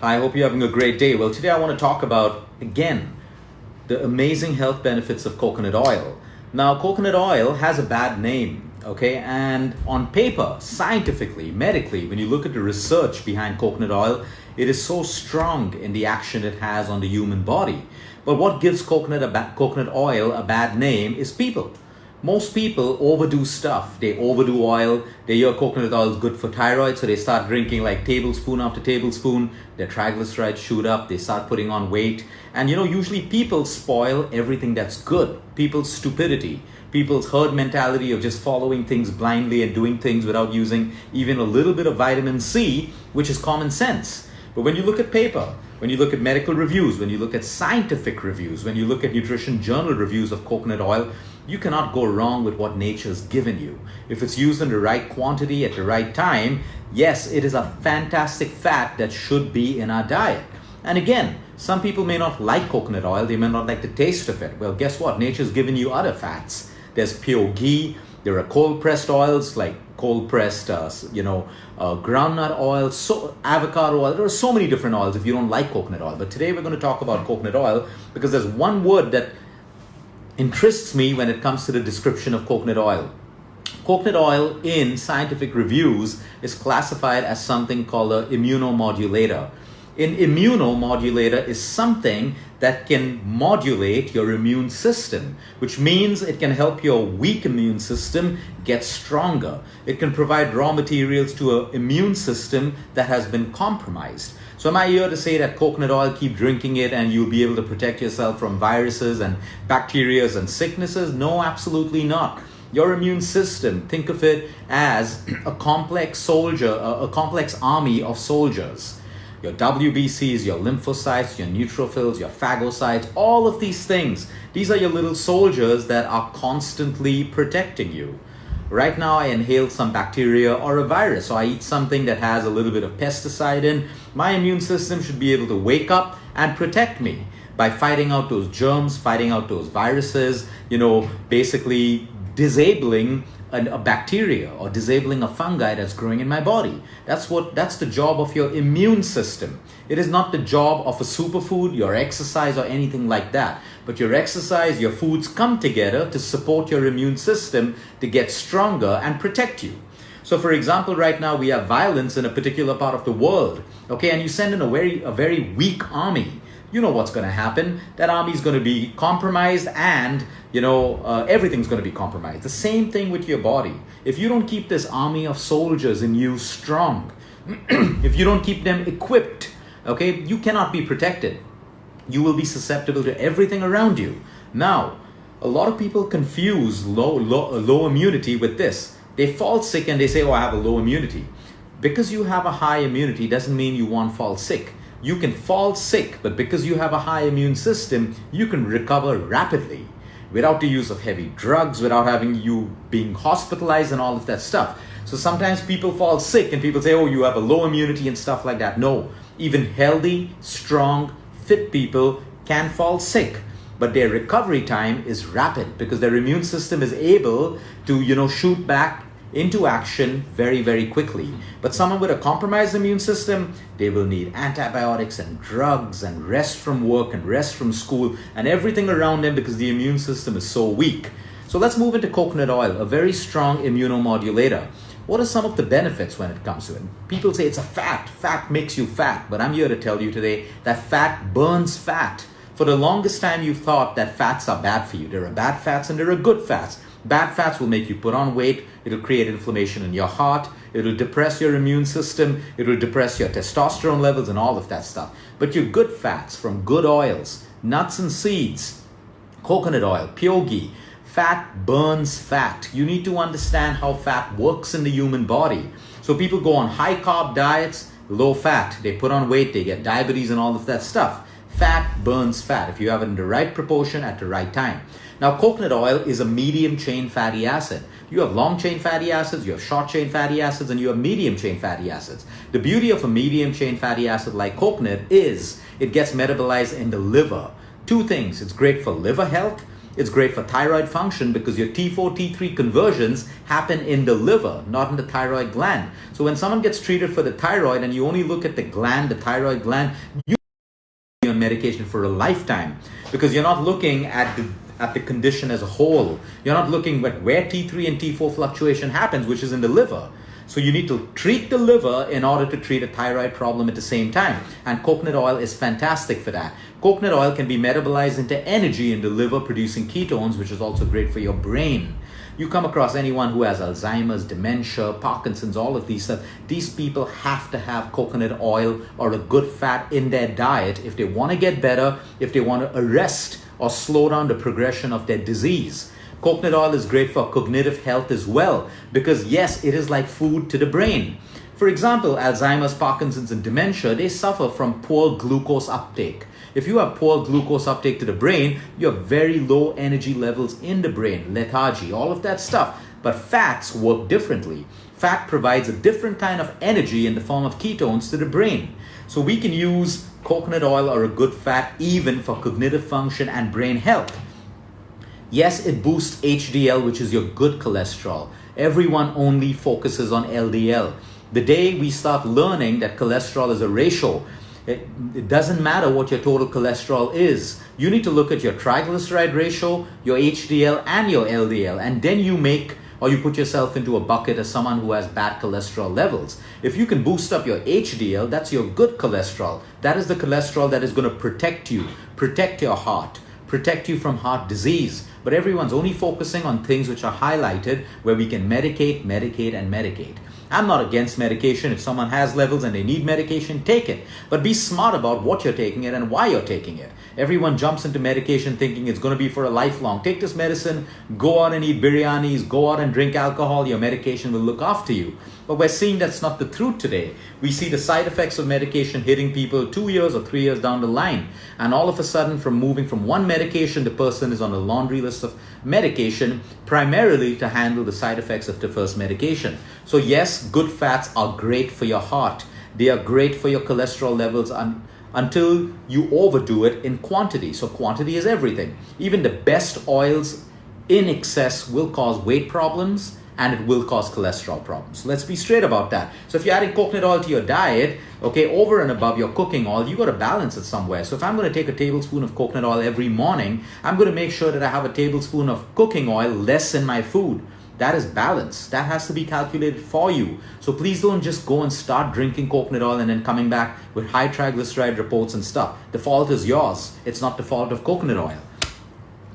Hi, I hope you're having a great day. Well, today I want to talk about, again, the amazing health benefits of coconut oil. Now, coconut oil has a bad name, okay? And on paper, scientifically, medically, when you look at the research behind coconut oil, it is so strong in the action it has on the human body. But what gives coconut oil a bad name is people. Most people overdo stuff. They overdo oil. They hear coconut oil is good for thyroid, so they start drinking like tablespoon after tablespoon. Their triglycerides shoot up. They start putting on weight. And usually people spoil everything that's good. People's stupidity, people's herd mentality of just following things blindly and doing things without using even a little bit of vitamin C, which is common sense. But when you look at paper, when you look at medical reviews, when you look at scientific reviews, when you look at nutrition journal reviews of coconut oil, you cannot go wrong with what nature's given you. If it's used in the right quantity at the right time, yes, it is a fantastic fat that should be in our diet. And again, some people may not like coconut oil, they may not like the taste of it. Well, guess what? Nature's given you other fats. There's pure ghee, there are cold pressed oils like cold pressed, groundnut oil, avocado oil. There are so many different oils if you don't like coconut oil. But today we're going to talk about coconut oil because there's one word that interests me when it comes to the description of coconut oil. Coconut oil in scientific reviews is classified as something called an immunomodulator. An immunomodulator is something that can modulate your immune system, which means it can help your weak immune system get stronger. It can provide raw materials to an immune system that has been compromised. So am I here to say that coconut oil, keep drinking it and you'll be able to protect yourself from viruses and bacteria and sicknesses? No, absolutely not. Your immune system, think of it as a complex soldier, a complex army of soldiers. Your WBCs, your lymphocytes, your neutrophils, your phagocytes, all of these things. These are your little soldiers that are constantly protecting you. Right now, I inhale some bacteria or a virus, or I eat something that has a little bit of pesticide in. My immune system should be able to wake up and protect me by fighting out those germs, fighting out those viruses, basically disabling a bacteria or disabling a fungi that's growing in my body. That's the job of your immune system. It is not the job of a superfood, your exercise or anything like that. But your exercise, your foods come together to support your immune system to get stronger and protect you. So for example, right now we have violence in a particular part of the world. Okay, and you send in a very weak army. You know what's going to happen. That army is going to be compromised and, everything's going to be compromised. The same thing with your body. If you don't keep this army of soldiers in you strong, if you don't keep them equipped, okay, you cannot be protected. You will be susceptible to everything around you. Now, a lot of people confuse low immunity with this. They fall sick and they say, I have a low immunity. Because you have a high immunity doesn't mean you won't fall sick. You can fall sick, but because you have a high immune system, you can recover rapidly without the use of heavy drugs, without having you being hospitalized and all of that stuff. So sometimes people fall sick and people say, you have a low immunity and stuff like that. No, even healthy, strong, fit people can fall sick, but their recovery time is rapid because their immune system is able to, shoot back into action very quickly. But someone with a compromised immune system, they will need antibiotics and drugs and rest from work and rest from school and everything around them because the immune system is so weak. So let's move into coconut oil, a very strong immunomodulator. What are some of the benefits when it comes to it? People say it's a fat. Fat makes you fat. But I'm here to tell you today that fat burns fat. For the longest time, you've thought that fats are bad for you. There are bad fats and there are good fats. Bad fats will make you put on weight. It'll create inflammation in your heart. It'll depress your immune system. It'll depress your testosterone levels and all of that stuff. But your good fats from good oils, nuts and seeds, coconut oil, pure ghee, fat burns fat. You need to understand how fat works in the human body. So people go on high carb diets, low fat. They put on weight, they get diabetes and all of that stuff. Fat burns fat if you have it in the right proportion at the right time. Now, coconut oil is a medium chain fatty acid. You have long chain fatty acids, you have short chain fatty acids, and you have medium chain fatty acids. The beauty of a medium chain fatty acid like coconut is it gets metabolized in the liver. Two things, it's great for liver health It's great for thyroid function because your T4, T3 conversions happen in the liver, not in the thyroid gland. So when someone gets treated for the thyroid and you only look at the gland, the thyroid gland, you on medication for a lifetime because you're not looking at the condition as a whole. You're not looking at where T3 and T4 fluctuation happens, which is in the liver. So you need to treat the liver in order to treat a thyroid problem at the same time. And coconut oil is fantastic for that. Coconut oil can be metabolized into energy in the liver, producing ketones, which is also great for your brain. You come across anyone who has Alzheimer's, dementia, Parkinson's, all of these stuff. These people have to have coconut oil or a good fat in their diet if they want to get better, if they want to arrest or slow down the progression of their disease. Coconut oil is great for cognitive health as well because yes, it is like food to the brain. For example, Alzheimer's, Parkinson's, and dementia, they suffer from poor glucose uptake. If you have poor glucose uptake to the brain, you have very low energy levels in the brain, lethargy, all of that stuff. But fats work differently. Fat provides a different kind of energy in the form of ketones to the brain. So we can use coconut oil or a good fat even for cognitive function and brain health. Yes, it boosts HDL, which is your good cholesterol. Everyone only focuses on LDL. The day we start learning that cholesterol is a ratio, it doesn't matter what your total cholesterol is. You need to look at your triglyceride ratio, your HDL, and your LDL, and then you put yourself into a bucket as someone who has bad cholesterol levels. If you can boost up your HDL, that's your good cholesterol. That is the cholesterol that is going to protect you, protect your heart, protect you from heart disease. But everyone's only focusing on things which are highlighted where we can medicate, and medicate. I'm not against medication. If someone has levels and they need medication, take it. But be smart about what you're taking it and why you're taking it. Everyone jumps into medication thinking it's going to be for a lifelong. Take this medicine, go out and eat biryanis, go out and drink alcohol, your medication will look after you. But we're seeing that's not the truth today. We see the side effects of medication hitting people 2 years or 3 years down the line. And all of a sudden, from moving from one medication, the person is on a laundry list of medication, primarily to handle the side effects of the first medication. So yes, good fats are great for your heart. They are great for your cholesterol levels until you overdo it in quantity. So quantity is everything. Even the best oils in excess will cause weight problems and it will cause cholesterol problems. So let's be straight about that. So if you're adding coconut oil to your diet, okay, over and above your cooking oil, you got to balance it somewhere. So if I'm going to take a tablespoon of coconut oil every morning, I'm going to make sure that I have a tablespoon of cooking oil less in my food. That is balance. That has to be calculated for you. So please don't just go and start drinking coconut oil and then coming back with high triglyceride reports and stuff. The fault is yours. It's not the fault of coconut oil.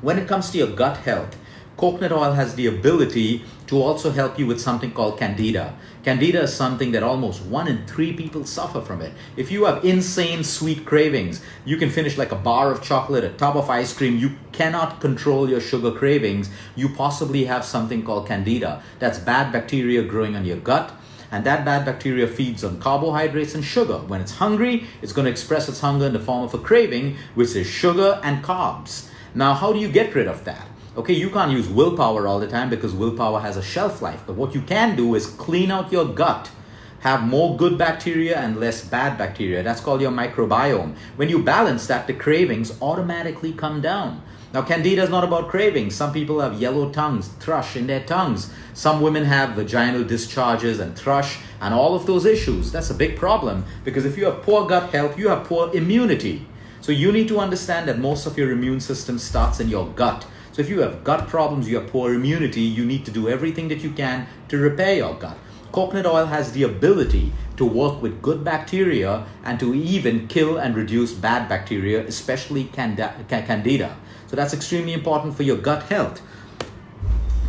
When it comes to your gut health, coconut oil has the ability to also help you with something called candida. Candida is something that almost 1 in 3 people suffer from it. If you have insane sweet cravings, you can finish like a bar of chocolate, a tub of ice cream. You cannot control your sugar cravings. You possibly have something called candida. That's bad bacteria growing on your gut. And that bad bacteria feeds on carbohydrates and sugar. When it's hungry, it's going to express its hunger in the form of a craving, which is sugar and carbs. Now, how do you get rid of that? Okay, you can't use willpower all the time because willpower has a shelf life. But what you can do is clean out your gut. Have more good bacteria and less bad bacteria. That's called your microbiome. When you balance that, the cravings automatically come down. Now, candida is not about cravings. Some people have yellow tongues, thrush in their tongues. Some women have vaginal discharges and thrush and all of those issues. That's a big problem because if you have poor gut health, you have poor immunity. So you need to understand that most of your immune system starts in your gut. So if you have gut problems, you have poor immunity, you need to do everything that you can to repair your gut. Coconut oil has the ability to work with good bacteria and to even kill and reduce bad bacteria, especially candida. So that's extremely important for your gut health.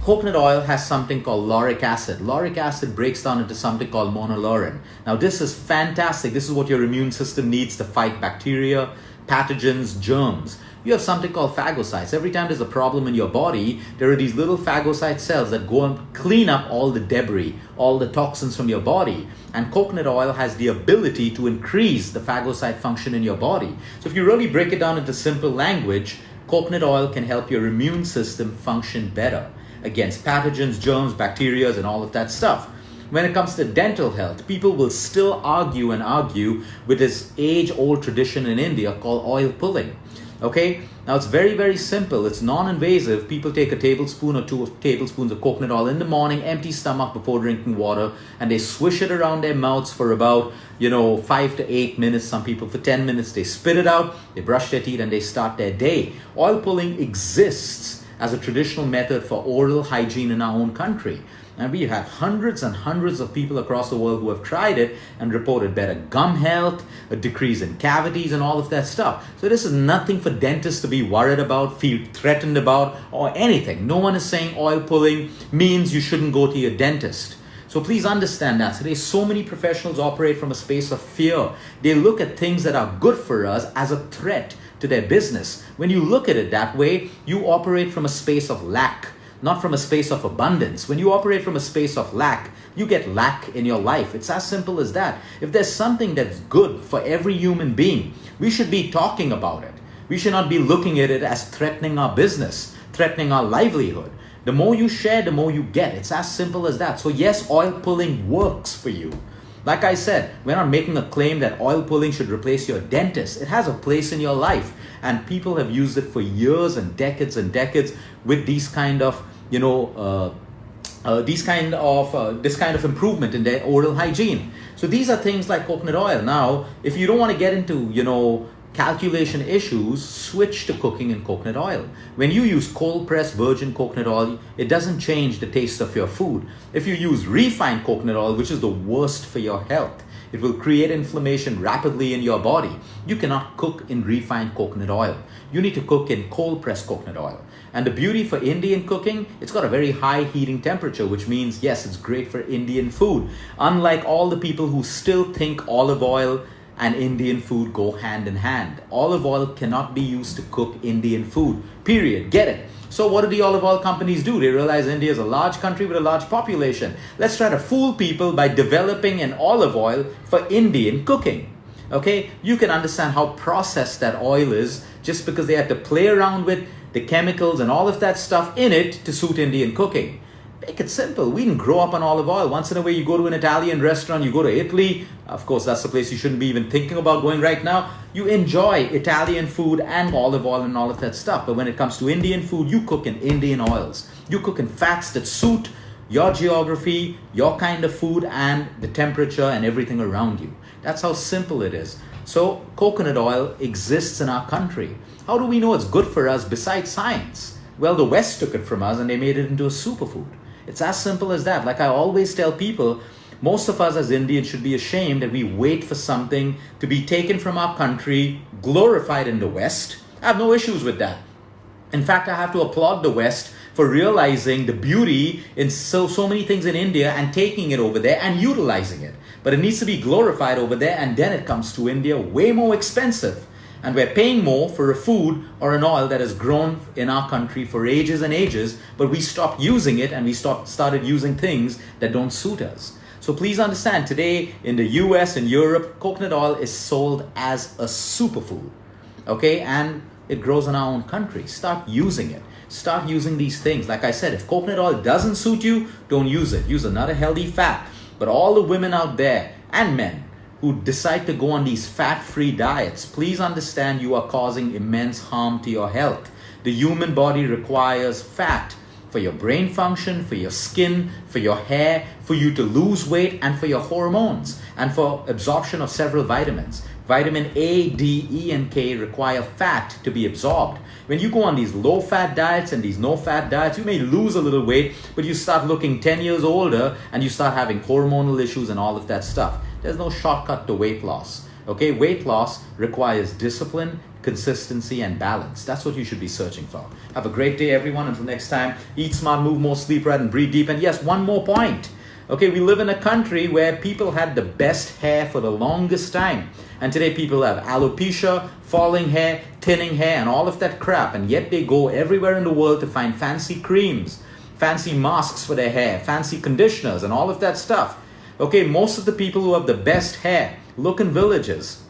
Coconut oil has something called lauric acid. Lauric acid breaks down into something called monolaurin. Now this is fantastic. This is what your immune system needs to fight bacteria, pathogens, germs. You have something called phagocytes. Every time there's a problem in your body, there are these little phagocyte cells that go and clean up all the debris, all the toxins from your body. And coconut oil has the ability to increase the phagocyte function in your body. So if you really break it down into simple language, coconut oil can help your immune system function better against pathogens, germs, bacteria, and all of that stuff. When it comes to dental health, people will still argue with this age-old tradition in India called oil pulling. Okay, now it's very, very simple. It's non-invasive. People take a tablespoon or 2 tablespoons of coconut oil in the morning, empty stomach before drinking water, and they swish it around their mouths for about 5 to 8 minutes. Some people for 10 minutes. They spit it out, they brush their teeth, and they start their day. Oil pulling exists as a traditional method for oral hygiene in our own country. And we have hundreds and hundreds of people across the world who have tried it and reported better gum health, a decrease in cavities, and all of that stuff. So this is nothing for dentists to be worried about, feel threatened about, or anything. No one is saying oil pulling means you shouldn't go to your dentist. So please understand that. Today, so many professionals operate from a space of fear. They look at things that are good for us as a threat to their business. When you look at it that way, you operate from a space of lack, not from a space of abundance. When you operate from a space of lack, you get lack in your life. It's as simple as that. If there's something that's good for every human being, we should be talking about it. We should not be looking at it as threatening our business, threatening our livelihood. The more you share, the more you get. It's as simple as that. So yes, oil pulling works for you. Like I said, we're not making a claim that oil pulling should replace your dentist. It has a place in your life, and people have used it for years and decades with these kind of this kind of improvement in their oral hygiene. So these are things like coconut oil. Now, if you don't want to get into calculation issues, switch to cooking in coconut oil. When you use cold pressed virgin coconut oil, it doesn't change the taste of your food. If you use refined coconut oil, which is the worst for your health, it will create inflammation rapidly in your body. You cannot cook in refined coconut oil. You need to cook in cold pressed coconut oil. And the beauty for Indian cooking, it's got a very high heating temperature, which means, yes, it's great for Indian food. Unlike all the people who still think olive oil and Indian food go hand in hand. Olive oil cannot be used to cook Indian food, period. Get it? So what do the olive oil companies do? They realize India is a large country with a large population. Let's try to fool people by developing an olive oil for Indian cooking. Okay? You can understand how processed that oil is just because they had to play around with the chemicals and all of that stuff in it to suit Indian cooking. Make it simple. We didn't grow up on olive oil. Once in a way, you go to an Italian restaurant, you go to Italy. Of course, that's the place you shouldn't be even thinking about going right now. You enjoy Italian food and olive oil and all of that stuff. But when it comes to Indian food, you cook in Indian oils. You cook in fats that suit your geography, your kind of food, and the temperature and everything around you. That's how simple it is. So coconut oil exists in our country. How do we know it's good for us besides science? Well, the West took it from us and they made it into a superfood. It's as simple as that. Like I always tell people, most of us as Indians should be ashamed that we wait for something to be taken from our country, glorified in the West. I have no issues with that. In fact, I have to applaud the West for realizing the beauty in so many things in India and taking it over there and utilizing it. But it needs to be glorified over there, and then it comes to India way more expensive. And we're paying more for a food or an oil that has grown in our country for ages and ages, but we stopped using it and we started using things that don't suit us. So please understand, today in the US and Europe, coconut oil is sold as a superfood. Okay, and it grows in our own country. Start using it. Start using these things. Like I said, if coconut oil doesn't suit you, don't use it. Use another healthy fat. But all the women out there and men who decide to go on these fat-free diets, please understand you are causing immense harm to your health. The human body requires fat for your brain function, for your skin, for your hair, for you to lose weight, and for your hormones, and for absorption of several vitamins. Vitamin A, D, E, and K require fat to be absorbed. When you go on these low-fat diets and these no-fat diets, you may lose a little weight, but you start looking 10 years older and you start having hormonal issues and all of that stuff. There's no shortcut to weight loss. Okay, weight loss requires discipline, consistency, and balance. That's what you should be searching for. Have a great day, everyone. Until next time, eat smart, move more, sleep right, and breathe deep. And yes, one more point. Okay, we live in a country where people had the best hair for the longest time. And today people have alopecia, falling hair, thinning hair, and all of that crap. And yet they go everywhere in the world to find fancy creams, fancy masks for their hair, fancy conditioners, and all of that stuff. Okay, most of the people who have the best hair, look in villages.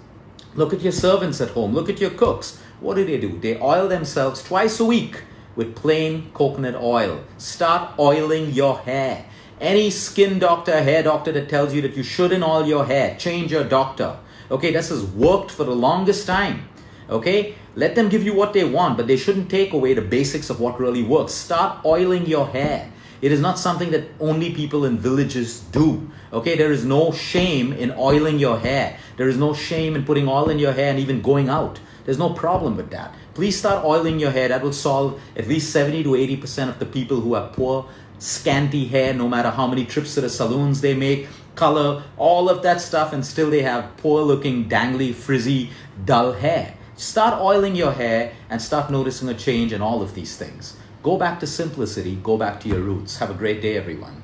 Look at your servants at home. Look at your cooks. What do? They oil themselves twice a week with plain coconut oil. Start oiling your hair. Any skin doctor, hair doctor that tells you that you shouldn't oil your hair, change your doctor. Okay, this has worked for the longest time. Okay? Let them give you what they want, but they shouldn't take away the basics of what really works. Start oiling your hair. It is not something that only people in villages do. Okay, there is no shame in oiling your hair. There is no shame in putting oil in your hair and even going out. There's no problem with that. Please start oiling your hair. That will solve at least 70 to 80% of the people who have poor, scanty hair, no matter how many trips to the salons they make, color, all of that stuff, and still they have poor looking, dangly, frizzy, dull hair. Start oiling your hair and start noticing a change in all of these things. Go back to simplicity, go back to your roots. Have a great day, everyone.